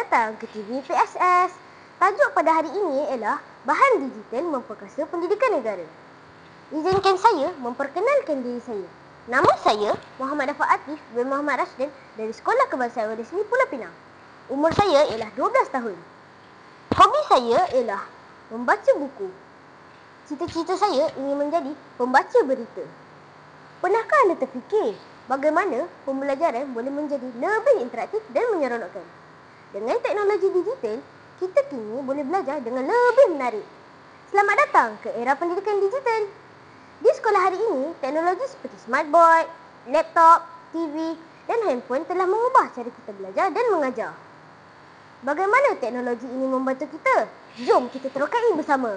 datang ke TV PSS. Tajuk pada hari ini ialah Bahan Digital Memperkasa Pendidikan Negara. Izinkan saya memperkenalkan diri saya. Nama saya Muhammad Dafa Atif bin Muhammad Rashdin dari Sekolah Kebangsaan Resmi Pulau Pinang. Umur saya ialah 12 tahun. Hobi saya ialah membaca buku. Cita-cita saya ingin menjadi pembaca berita. Pernahkah anda terfikir bagaimana pembelajaran boleh menjadi lebih interaktif dan menyeronokkan? Dengan teknologi digital, kita kini boleh belajar dengan lebih menarik. Selamat datang ke era pendidikan digital. Di sekolah hari ini, teknologi seperti smartboard, laptop, TV dan handphone telah mengubah cara kita belajar dan mengajar. Bagaimana teknologi ini membantu kita? Jom kita terokai bersama.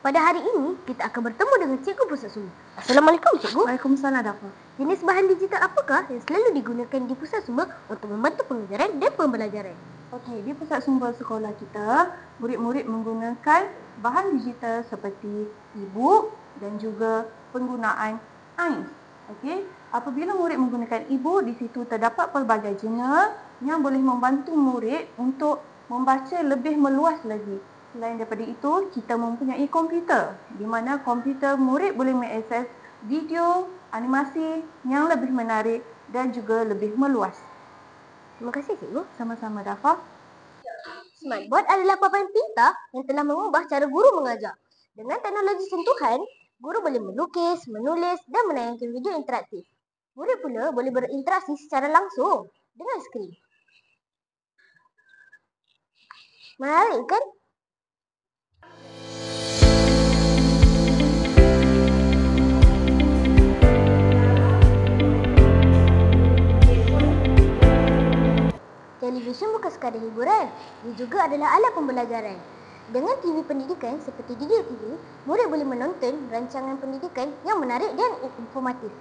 Pada hari ini, kita akan bertemu dengan Cikgu Pusat Sumber. Assalamualaikum, Cikgu. Waalaikumsalam, Dafa. Jenis bahan digital apakah yang selalu digunakan di Pusat Sumber untuk membantu pengajaran dan pembelajaran? Okey, di pusat sumber sekolah kita, murid-murid menggunakan bahan digital seperti e-book dan juga penggunaan AIS. Okey, apabila murid menggunakan e-book, di situ terdapat pelbagai jurnal yang boleh membantu murid untuk membaca lebih meluas lagi. Selain daripada itu, kita mempunyai komputer, di mana komputer murid boleh mengakses video, animasi yang lebih menarik dan juga lebih meluas. Terima kasih, Cikgu. Sama-sama, Dafa. Smartboard adalah papan pintar yang telah mengubah cara guru mengajar. Dengan teknologi sentuhan, guru boleh melukis, menulis dan menayangkan video interaktif. Murid pula boleh berinteraksi secara langsung dengan skrin. Menarik kan? Televisyen bukan sekadar hiburan, ia juga adalah alat pembelajaran. Dengan TV pendidikan seperti Didik TV, murid boleh menonton rancangan pendidikan yang menarik dan informatif.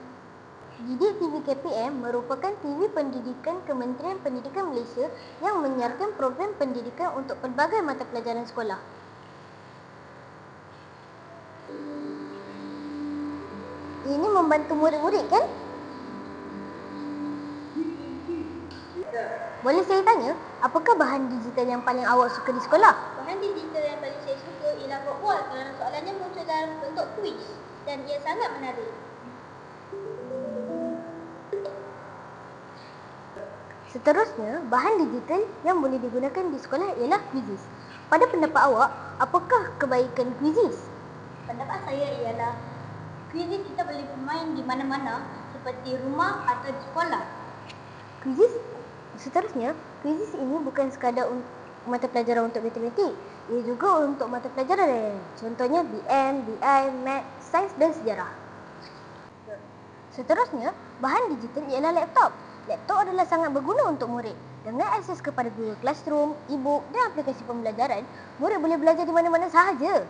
Didik TV KPM merupakan TV pendidikan Kementerian Pendidikan Malaysia yang menyiarkan program pendidikan untuk pelbagai mata pelajaran sekolah. Ini membantu murid-murid kan? Boleh saya tanya, apakah bahan digital yang paling awak suka di sekolah? Bahan digital yang paling saya suka ialah Botwall kerana soalannya muncul dalam bentuk kuis dan ia sangat menarik. Seterusnya, bahan digital yang boleh digunakan di sekolah ialah Quizizz. Pada pendapat awak, apakah kebaikan Quizizz? Pendapat saya ialah Quizizz kita boleh bermain di mana-mana seperti rumah atau di sekolah. Seterusnya, Quizizz ini bukan sekadar mata pelajaran untuk matematik, ia juga untuk mata pelajaran lain. Contohnya BM, BI, Math, Sains dan Sejarah. Seterusnya, bahan digital ialah laptop. Laptop adalah sangat berguna untuk murid. Dengan akses kepada Google Classroom, e-book dan aplikasi pembelajaran, murid boleh belajar di mana-mana sahaja.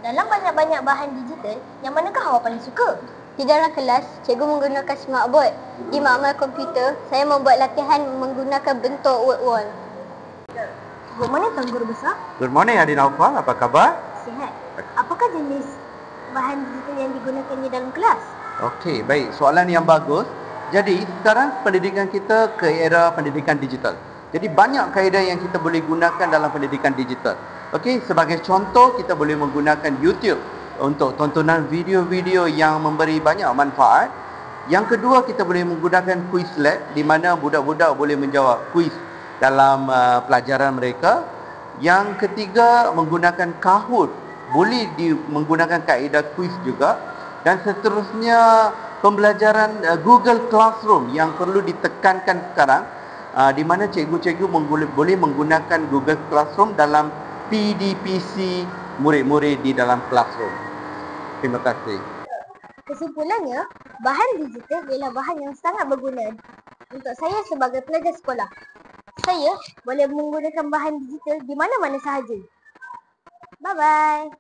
Dalam banyak-banyak bahan digital, yang manakah awak paling suka? Di dalam kelas, cikgu menggunakan smartboard. Di makmal komputer, saya membuat latihan menggunakan bentuk word wall. Good morning, Tuan Guru Besar. Good morning, Adik Naufal. Apa khabar? Sihat. Apakah jenis bahan digital yang digunakan di dalam kelas? Okey, baik. Soalan yang bagus. Jadi, sekarang pendidikan kita ke era pendidikan digital. Jadi, banyak kaedah yang kita boleh gunakan dalam pendidikan digital. Okey, sebagai contoh, kita boleh menggunakan YouTube untuk tontonan video-video yang memberi banyak manfaat. Yang kedua, kita boleh menggunakan Quizlet di mana budak-budak boleh menjawab kuis dalam pelajaran mereka. Yang ketiga, menggunakan Kahoot, boleh menggunakan kaedah kuis juga. Dan seterusnya, pembelajaran Google Classroom yang perlu ditekankan sekarang, di mana cikgu-cikgu boleh menggunakan Google Classroom dalam PDPC murid-murid di dalam classroom. Terima kasih. Kesimpulannya, bahan digital ialah bahan yang sangat berguna untuk saya sebagai pelajar sekolah. Saya boleh menggunakan bahan digital di mana-mana sahaja. Bye-bye.